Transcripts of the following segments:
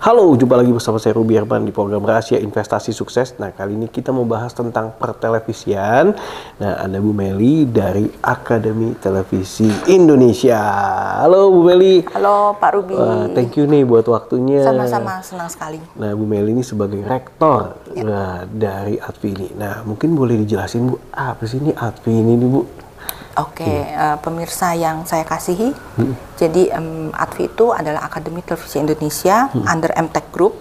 Halo, jumpa lagi bersama saya Ruby Herman di program Rahasia Investasi Sukses. Nah, kali ini kita mau bahas tentang pertelevisian. Nah, ada Bu Meli dari Akademi Televisi Indonesia. Halo Bu Meli. Halo Pak Ruby. Thank you nih buat waktunya. Sama-sama, senang sekali. Nah, Bu Meli ini sebagai rektor dari ATVI ini. Nah, mungkin boleh dijelasin Bu, apa sih ini ATVI ini nih Bu? Oke, pemirsa yang saya kasihi, jadi ATVI itu adalah Akademi Televisi Indonesia under MTech Group,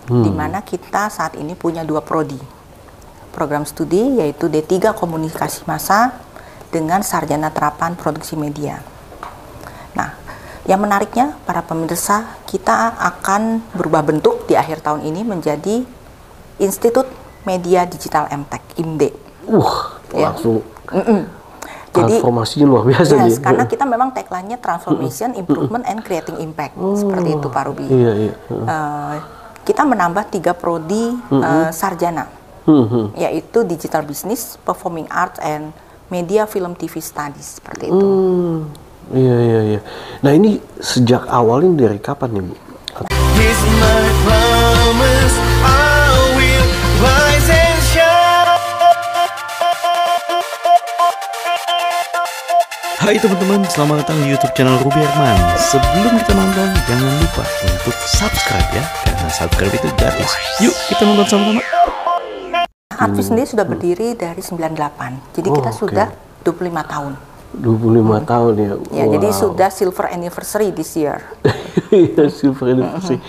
di mana kita saat ini punya 2 prodi, program studi yaitu D3 Komunikasi Massa dengan Sarjana Terapan Produksi Media. Nah, yang menariknya para pemirsa, kita akan berubah bentuk di akhir tahun ini menjadi Institut Media Digital MTech (IMD). Langsung. Jadi transformasinya luar biasa dia. Karena kita memang tagline-nya Transformation, Improvement, and Creating Impact. Seperti itu Pak Ruby. Kita menambah 3 prodi sarjana, yaitu Digital Business, Performing Arts, and Media Film TV Studies. Seperti itu. Iya. Nah, ini sejak awalnya dari kapan nih Bu? Hai teman-teman, selamat datang di YouTube channel Ruby Herman. Sebelum kita nonton, jangan lupa untuk subscribe ya, karena subscribe itu gratis. Yuk, kita nonton sama-sama. ATVI sendiri sudah berdiri dari 98, jadi kita sudah 25 tahun. 25 tahun ya? Ya, jadi sudah silver anniversary this year. Silver anniversary.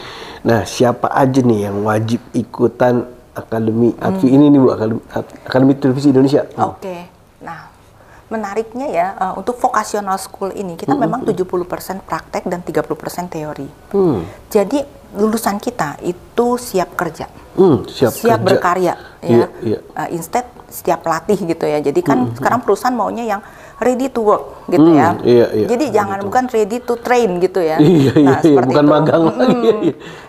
Nah, siapa aja nih yang wajib ikutan Akademi ATVI ini nih Bu, Akademi Televisi Indonesia? Oke, nah menariknya ya, untuk vocational school ini kita memang 70% praktek dan 30% teori. Jadi lulusan kita itu siap kerja, siap berkarya ya. Instead siap latih gitu ya. Jadi kan sekarang perusahaan maunya yang ready to work gitu ya. Jadi jangan bukan ready to train gitu ya. Nah, seperti bukan itu. magang.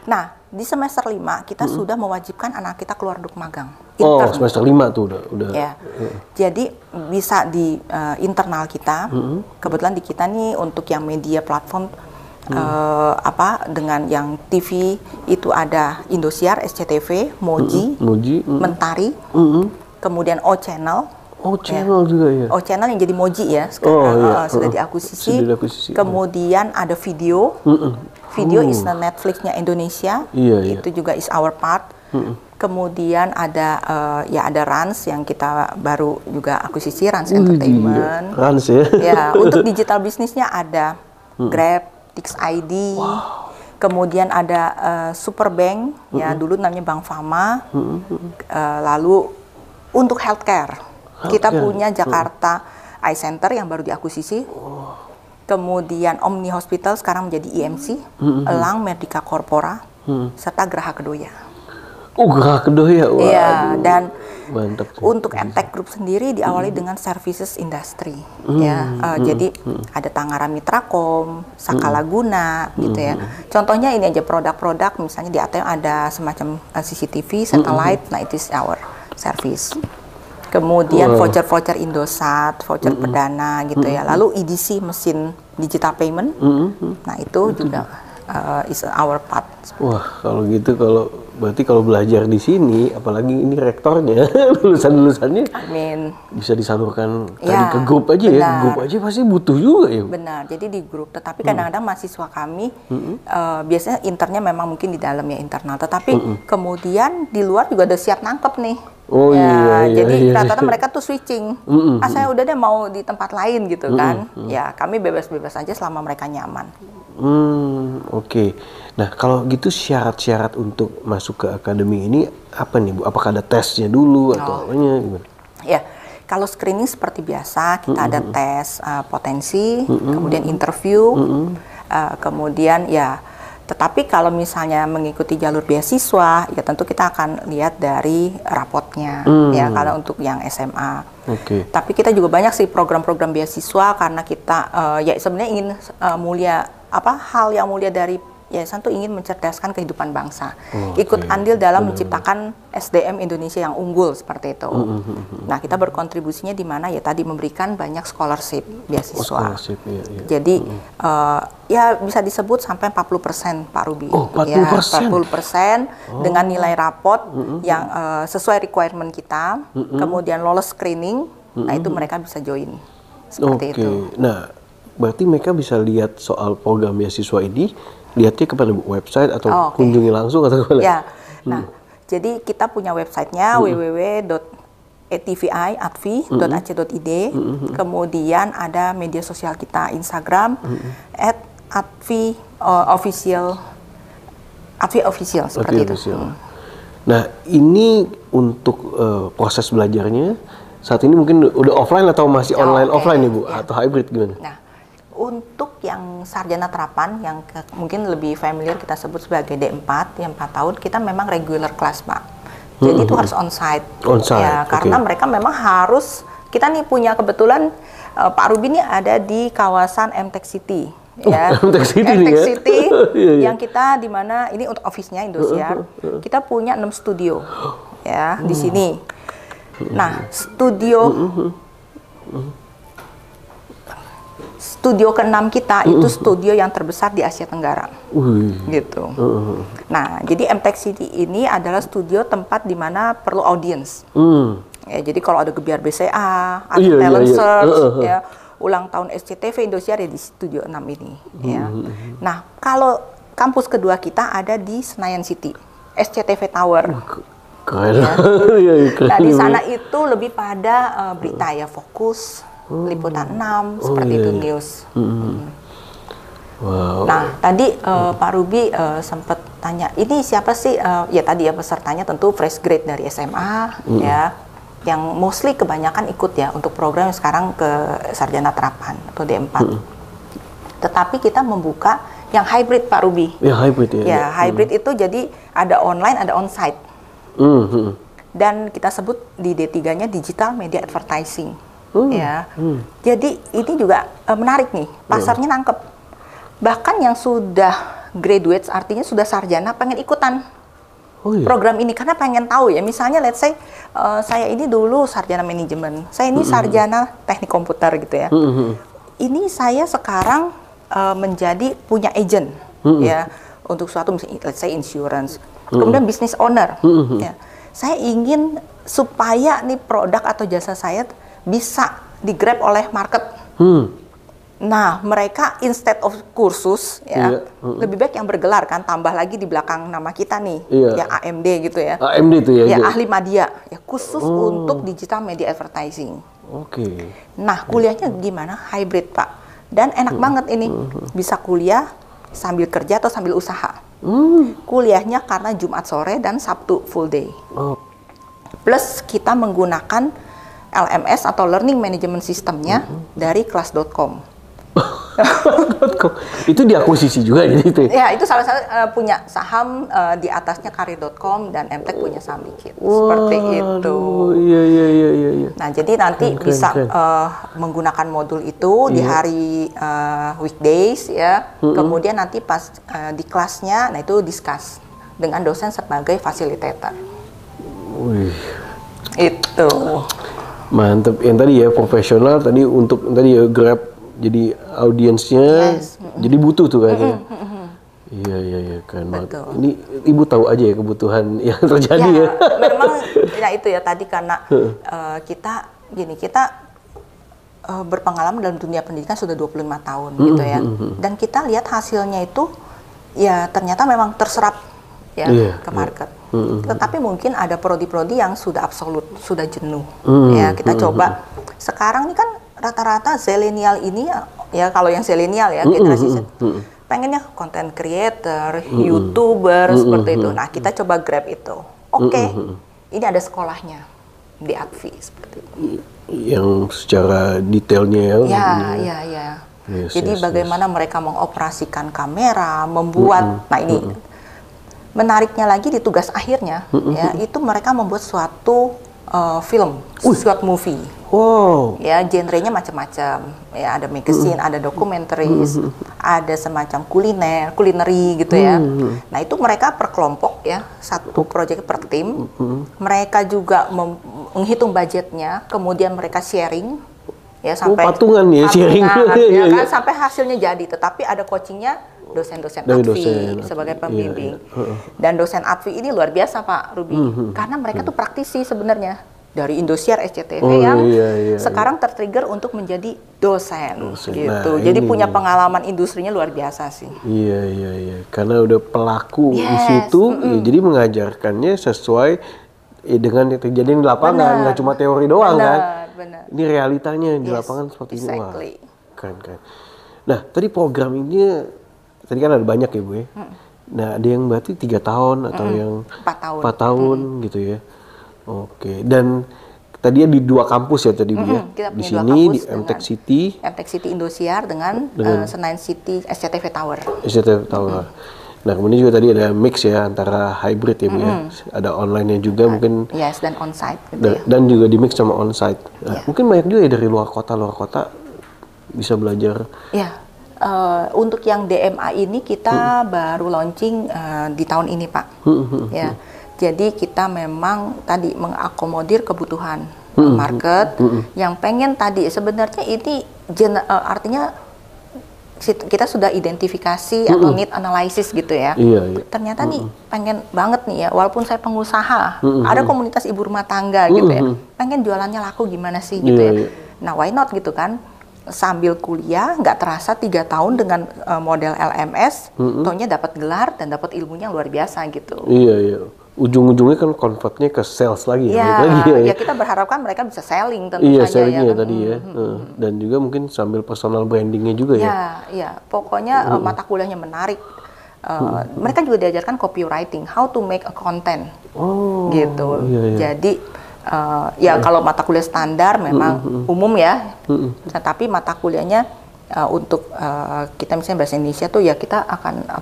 Nah, di semester 5 kita sudah mewajibkan anak kita keluar untuk magang. Semester 5 tuh udah. Ya. Jadi bisa di internal kita. Kebetulan di kita nih untuk yang media platform dengan yang TV itu ada Indosiar, SCTV, Moji, Mentari, kemudian O Channel. O Channel juga ya. O Channel yang jadi Moji ya sekarang sudah diakuisisi. Kemudian ada video. Video is the Netflix-nya Indonesia. Itu juga is our part. Kemudian ada ada Rans yang kita baru juga akuisisi, Rans Entertainment. Rans ya. Ya, untuk digital bisnisnya ada Grab, Tix ID. Kemudian ada Superbank, ya dulu namanya Bank Fama. Lalu untuk healthcare, kita punya Jakarta Eye Center yang baru diakuisisi. Kemudian Omni Hospital sekarang menjadi IMC, Elang Medica Corpora, serta Geraha Kedoya. Geraha Kedoya. Wah. Iya, dan mantap. untuk MTech Group sendiri diawali dengan services industry, jadi ada Tanggara Mitracom, Saka Laguna, gitu ya. Contohnya ini aja produk-produk, misalnya di ATM ada semacam CCTV, satellite, nah itu is our service. Kemudian voucher-voucher Indosat, voucher Perdana gitu ya. Lalu EDC, mesin digital payment, nah itu juga is our part. Wah, kalau gitu, berarti kalau belajar di sini, apalagi ini rektornya, lulusan-lulusannya, bisa disalurkan tadi ke grup aja ya. Grup aja pasti butuh juga ya. Benar, jadi di grup. Tetapi kadang-kadang mahasiswa kami, biasanya internnya memang mungkin di dalam ya internal. Tetapi kemudian di luar juga udah siap nangkep nih. Jadi rata-rata mereka tuh switching. Saya udah deh mau di tempat lain gitu kan. Ya kami bebas-bebas aja selama mereka nyaman. Oke. Nah, kalau gitu syarat-syarat untuk masuk ke akademi ini apa nih Bu? Apakah ada tesnya dulu atau apanya gimana? Ya, kalau screening seperti biasa kita ada tes potensi, kemudian interview, kemudian ya. Tetapi kalau misalnya mengikuti jalur beasiswa, ya tentu kita akan lihat dari rapotnya, ya kalau untuk yang SMA. Tapi kita juga banyak sih program-program beasiswa karena kita ya sebenarnya ingin hal yang mulia dari yayasan tuh ingin mencerdaskan kehidupan bangsa, ikut andil dalam menciptakan SDM Indonesia yang unggul seperti itu. Nah, kita berkontribusinya di mana ya tadi memberikan banyak scholarship, beasiswa. Jadi ya bisa disebut sampai 40% Pak Ruby. 40%? Ya, 40% dengan nilai rapot yang sesuai requirement kita, kemudian lolos screening, nah itu mereka bisa join. Seperti itu. Nah, berarti mereka bisa lihat soal program beasiswa ini, lihatnya kepada website atau kunjungi langsung atau kemana? Ya, nah jadi kita punya websitenya www.atvi.ac.id, kemudian ada media sosial kita Instagram @atvi_official, seperti itu. Nah, ini untuk proses belajarnya saat ini mungkin udah offline atau masih online-offline nih Bu? Atau hybrid gimana? Nah, untuk yang sarjana terapan yang mungkin lebih familiar kita sebut sebagai D4 yang 4 tahun, kita memang regular class Pak. Jadi itu harus onsite. Ya, karena mereka memang harus, kita nih punya kebetulan Pak Ruby ini ada di kawasan MTech City. Ya, MTech City yang kita di mana ini untuk office-nya Indosiar. Kita punya 6 studio ya di sini. Nah, studio ke-6 kita itu studio yang terbesar di Asia Tenggara, gitu. Nah, jadi MTech City ini adalah studio tempat di mana perlu audience. Ya, jadi kalau ada gebiar BCA, ada talent search, ya, ulang tahun SCTV Indosiar ya di studio 6 ini. Ya. Nah, kalau kampus kedua kita ada di Senayan City, SCTV Tower. Keren. Ya. Nah, di sana itu lebih pada berita ya, Fokus, Liputan 6, seperti itu, news. Wow. Nah, tadi Pak Ruby sempat tanya, ini siapa sih? Ya tadi ya pesertanya tentu fresh grade dari SMA, ya, yang mostly kebanyakan ikut ya untuk program yang sekarang ke sarjana terapan atau D4. Tetapi kita membuka yang hybrid Pak Ruby. Ya hybrid ya. Ya hybrid itu jadi ada online, ada onsite. Dan kita sebut di D3-nya digital media advertising. Ya, jadi ini juga menarik nih, pasarnya nangkep. Bahkan yang sudah graduate, artinya sudah sarjana, pengen ikutan program ini karena pengen tahu ya. Misalnya, let's say saya ini dulu sarjana manajemen, saya ini sarjana teknik komputer gitu ya. Ini saya sekarang menjadi punya agent ya untuk suatu misalnya, let's say insurance, kemudian business owner. Ya, saya ingin supaya nih produk atau jasa saya bisa di-grab oleh market. Nah, mereka instead of kursus ya, lebih baik yang bergelar kan, tambah lagi di belakang nama kita nih, ya AMD gitu ya. AMD itu ya. Ya ahli media, ya khusus untuk digital media advertising. Nah, kuliahnya gimana? Hybrid, Pak. Dan enak banget ini. Bisa kuliah sambil kerja atau sambil usaha. Kuliahnya karena Jumat sore dan Sabtu full day. Plus kita menggunakan LMS atau Learning Management Systemnya dari kelas.com. Itu diakuisisi juga jadi itu. Ya, itu salah satu punya saham di atasnya karir.com dan MTech punya saham dikit. Seperti itu. Iya. Nah, jadi nanti bisa menggunakan modul itu di hari weekdays ya. Kemudian nanti pas di kelasnya, nah itu discuss dengan dosen sebagai facilitator. Itu. Mantep. Yang tadi ya profesional tadi untuk tadi ya grab jadi audiensnya jadi butuh tuh kayaknya. Iya kan. Ini Ibu tahu aja ya kebutuhan yang terjadi ya. Memang ya itu ya tadi karena kita berpengalaman dalam dunia pendidikan sudah 25 tahun gitu ya. Dan kita lihat hasilnya itu ya ternyata memang terserap ya ke market. Tetapi mungkin ada prodi-prodi yang sudah absolut, sudah jenuh. Ya, kita coba. Sekarang ini kan rata-rata zilenial ini ya kalau yang zilenial ya generasi pengennya content creator, YouTuber seperti itu. Nah, kita coba grab itu. Ini ada sekolahnya di Atvi seperti itu. Yang secara detailnya ya. Jadi bagaimana mereka mengoperasikan kamera, membuat nah ini menariknya lagi di tugas akhirnya ya itu mereka membuat suatu film, short movie. Wow. Ya, genrenya macam-macam. Ya, ada magazine, ada documentaries, ada semacam kulineri gitu ya. Nah, itu mereka per kelompok ya, satu proyek per tim. Mereka juga menghitung budgetnya, kemudian mereka sharing ya sampai patungan ya, sharing. Ya kan, sampai hasilnya jadi. Tetapi ada coachingnya dosen-dosen ADVI sebagai pembimbing. Dan dosen ADVI ini luar biasa Pak Ruby, karena mereka tuh praktisi sebenarnya. Dari Indosiar SCTV yang sekarang tertrigger untuk menjadi dosen gitu. Nah, jadi punya pengalaman industrinya luar biasa sih. Iya. Karena udah pelaku di situ, ya, jadi mengajarkannya sesuai dengan yang terjadi di lapangan, nggak cuma teori doang kan. Benar. Ini realitanya di lapangan seperti ini. Wah, keren. Nah, tadi program ini tadi kan ada banyak ya Bu ya. Nah, ada yang berarti 3 tahun atau yang 4 tahun gitu ya. Oke, dan tadi di 2 kampus ya tadi Bu ya. Di sini di MTech City. MTech City Indosiar dengan Senayan City SCTV Tower. SCTV Tower. Nah, kemudian juga tadi ada mix ya antara hybrid ya Bu ya. Ada online-nya juga mungkin. Yes, dan onsite gitu ya. Dan juga di mix sama onsite. Nah, mungkin banyak juga ya dari luar kota bisa belajar. Ya. Untuk yang DMA ini kita baru launching di tahun ini Pak. Ya. Jadi kita memang tadi mengakomodir kebutuhan market yang pengen tadi sebenarnya ini artinya kita sudah identifikasi atau need analysis gitu ya. Ternyata nih pengen banget nih ya, walaupun saya pengusaha, ada komunitas ibu rumah tangga gitu ya, pengen jualannya laku gimana sih gitu ya. Nah, why not gitu kan? Sambil kuliah, nggak terasa 3 tahun dengan model LMS, tohnya dapat gelar dan dapat ilmunya luar biasa gitu. Iya. Ujung-ujungnya kan convertnya ke sales lagi ya. Ya kita berharapkan mereka bisa selling tentu saja sellingnya ya, tadi ya. Dan juga mungkin sambil personal brandingnya juga ya. Iya. Pokoknya mata kuliahnya menarik. Mereka juga diajarkan copywriting, how to make a content. Gitu. Jadi kalau mata kuliah standar memang umum ya. Tetapi mata kuliahnya untuk kita misalnya bahasa Indonesia tuh ya kita akan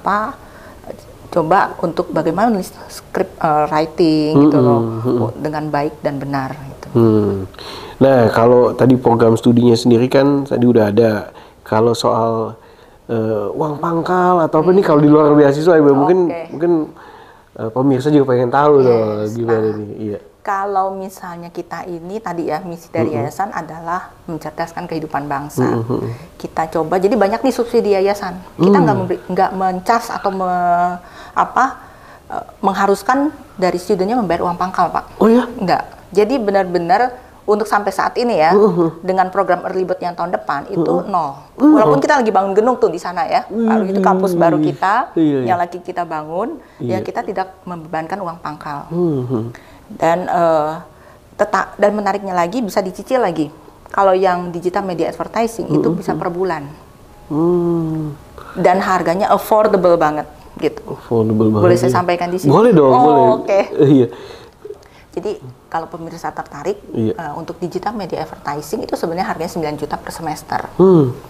coba untuk bagaimana nulis script writing gitu loh dengan baik dan benar gitu. Nah, kalau tadi program studinya sendiri kan tadi udah ada. Kalau soal uang pangkal atau apa nih kalau di luar beasiswa mungkin pemirsa juga pengen tahu loh gimana nih. Iya. Kalau misalnya kita ini tadi ya misi dari yayasan adalah mencerdaskan kehidupan bangsa. Kita coba jadi banyak nih subsidi yayasan. Kita nggak men-charge atau mengharuskan dari studentnya membayar uang pangkal Pak. Oh ya? Enggak. Jadi benar-benar untuk sampai saat ini ya dengan program early bird yang tahun depan itu 0. Walaupun kita lagi bangun gedung tuh di sana ya. Lalu itu kampus baru kita yang lagi kita bangun ya kita tidak membebankan uang pangkal. Dan dan menariknya lagi bisa dicicil lagi. Kalau yang digital media advertising itu bisa per bulan. Dan harganya affordable banget gitu. Affordable banget. Boleh saya sampaikan di sini? Boleh dong, boleh. Oke. Iya. Jadi kalau pemirsa tertarik untuk digital media advertising itu sebenarnya harganya 9 juta per semester.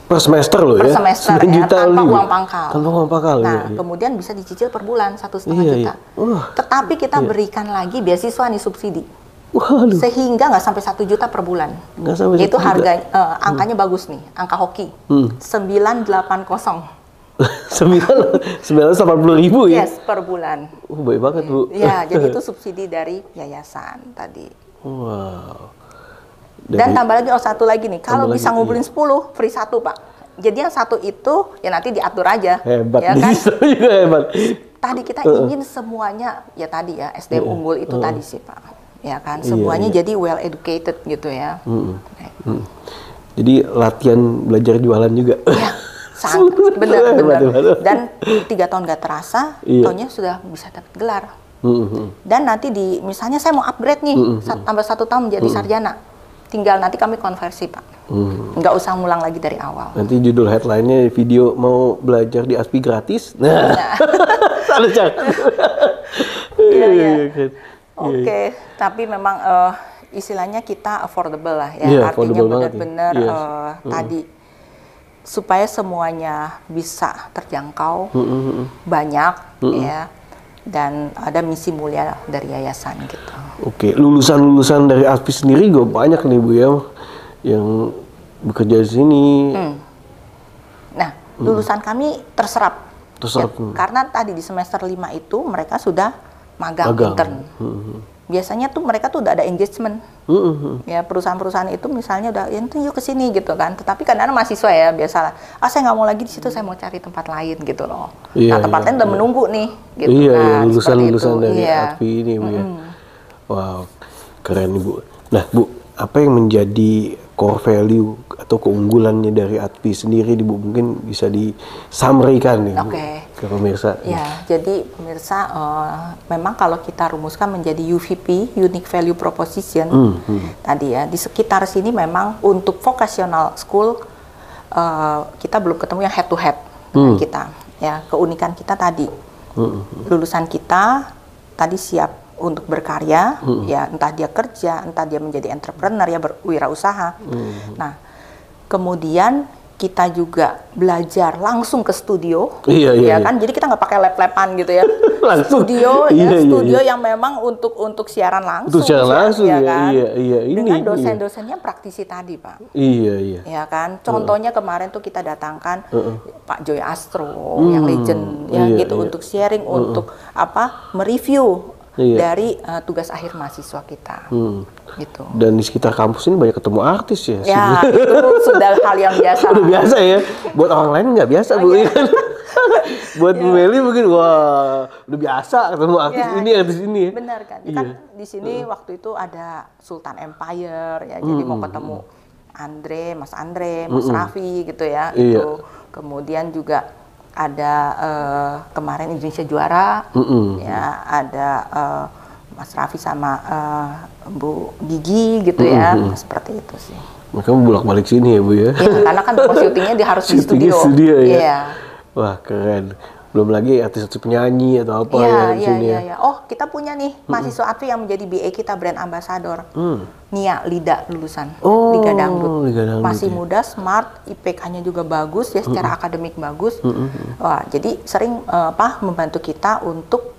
Per semester loh ya? Per semester 9 juta tanpa uang pangkal. Tanpa uang pangkal. Nah, kemudian bisa dicicil per bulan 1,5 juta. Tetapi kita berikan lagi beasiswa nih subsidi. Waduh. Sehingga nggak sampai 1 juta per bulan. Nggak sampai 1 itu juta. harga angkanya bagus nih, angka hoki. 980. 980.000 ya? Yes, per bulan. Baik banget Bu. Ya, jadi itu subsidi dari yayasan tadi. Wow. Dan tambah lagi satu lagi nih, kalau bisa ngumpulin 10, free 1 Pak. Jadi yang 1 itu ya nanti diatur aja. Hebat, ya kan? juga hebat. Tadi kita ingin semuanya ya tadi ya SDM unggul itu tadi sih Pak. Ya kan, semuanya jadi well educated gitu ya. Jadi latihan belajar jualan juga. Ya. Benar. Dan 3 tahun gak terasa, tahunnya sudah bisa dapat gelar. Dan nanti misalnya saya mau upgrade nih, tambah 1 tahun menjadi sarjana. Tinggal nanti kami konversi Pak. Nggak usah ngulang lagi dari awal. Nanti judul headline-nya video mau belajar di ASPI gratis. Nah, salah cak. Oke, tapi memang istilahnya kita affordable lah ya. Artinya benar-benar tadi supaya semuanya bisa terjangkau banyak ya. dan ada misi mulia dari yayasan gitu. Oke, lulusan-lulusan dari ATFI sendiri juga banyak nih Bu ya yang bekerja di sini. Nah, lulusan kami terserap. Terserap. Ya, karena tadi di semester 5 itu mereka sudah magang. Intern. Biasanya tuh mereka tuh udah ada engagement. Ya, perusahaan-perusahaan itu misalnya udah yuk ke sini gitu kan. Tetapi kadang-kadang mahasiswa ya biasa, saya nggak mau lagi di situ, saya mau cari tempat lain gitu loh. Nah, tempat lain udah menunggu nih gitu. Iya, lulusan-lulusan dari ATFI ini Bu ya. Wow, keren nih Bu. Nah Bu, apa yang menjadi core value atau keunggulannya dari ATFI sendiri Bu, mungkin bisa disummary-kan nih Bu, ke pemirsa. Ya, jadi pemirsa memang kalau kita rumuskan menjadi UVP, Unique Value Proposition, tadi ya, di sekitar sini memang untuk vocational school kita belum ketemu yang head to head dengan kita. Ya, keunikan kita tadi, lulusan kita tadi siap untuk berkarya, ya entah dia kerja, entah dia menjadi entrepreneur ya berwirausaha. Nah, kemudian kita juga belajar langsung ke studio, ya kan? Jadi kita nggak pakai lab-laban gitu ya. Langsung. Studio, studio yang memang untuk siaran langsung. Untuk siaran langsung ya kan? Ini. Dengan dosen-dosennya praktisi tadi Pak. Iya. Ya kan? Contohnya kemarin tuh kita datangkan Pak Joy Astro yang legend, ya gitu untuk sharing, untuk mereview. Dari tugas akhir mahasiswa kita, gitu. Dan di sekitar kampus ini banyak ketemu artis ya. Ya, itu sudah hal yang biasa. Udah biasa ya. Buat orang lain nggak biasa Bu. Buat Bu Meli mungkin wah udah biasa ketemu artis ini ya. Benar kan? Kan di sini waktu itu ada Sultan Empire ya, jadi mau ketemu Mas Andre, Mas Raffi gitu ya. Itu kemudian juga ada kemarin Indonesia juara, ya ada Mas Raffi sama Bu Gigi gitu ya, seperti itu sih. Mereka bolak-balik sini ya Bu ya? Ya, karena kan untuk syutingnya dia harus di studio. Ya. Wah keren. Belum lagi artis-artis penyanyi atau apa di sini ya. Oh kita punya nih mahasiswa ATFI yang menjadi BA kita, brand ambassador. Nia Lida lulusan Liga Dangdut. Masih muda, smart, IPK-nya juga bagus ya, secara akademik bagus. Wah, jadi sering membantu kita untuk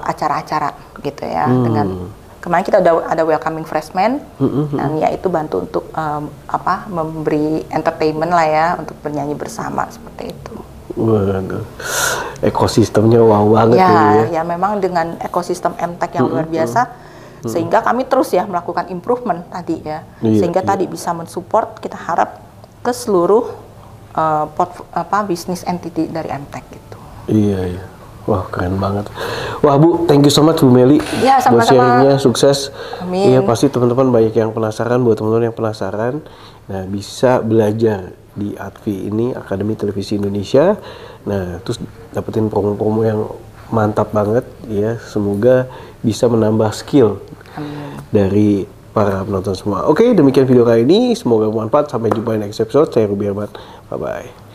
acara-acara gitu ya. Dengan kemarin kita udah ada welcoming freshman, dan Nia itu bantu untuk memberi entertainment lah ya, untuk bernyanyi bersama seperti itu. Waduh, ekosistemnya wow banget ya memang dengan ekosistem MTech yang luar biasa, sehingga kami terus ya melakukan improvement tadi ya, sehingga tadi bisa mensupport, kita harap ke seluruh bisnis entity dari MTech gitu. Iya. Wah keren banget. Wah Bu, thank you so much Bu Meli buat sharingnya, sukses. Amin. Iya pasti teman-teman banyak yang penasaran, buat teman-teman yang penasaran, nah bisa belajar di ATFI ini, Akademi Televisi Indonesia. Nah terus dapetin promo-promo yang mantap banget ya. Semoga bisa menambah skill dari para penonton semua. Oke, demikian video kali ini. Semoga bermanfaat. Sampai jumpa di next episode. Saya Ruby Herman. Bye-bye.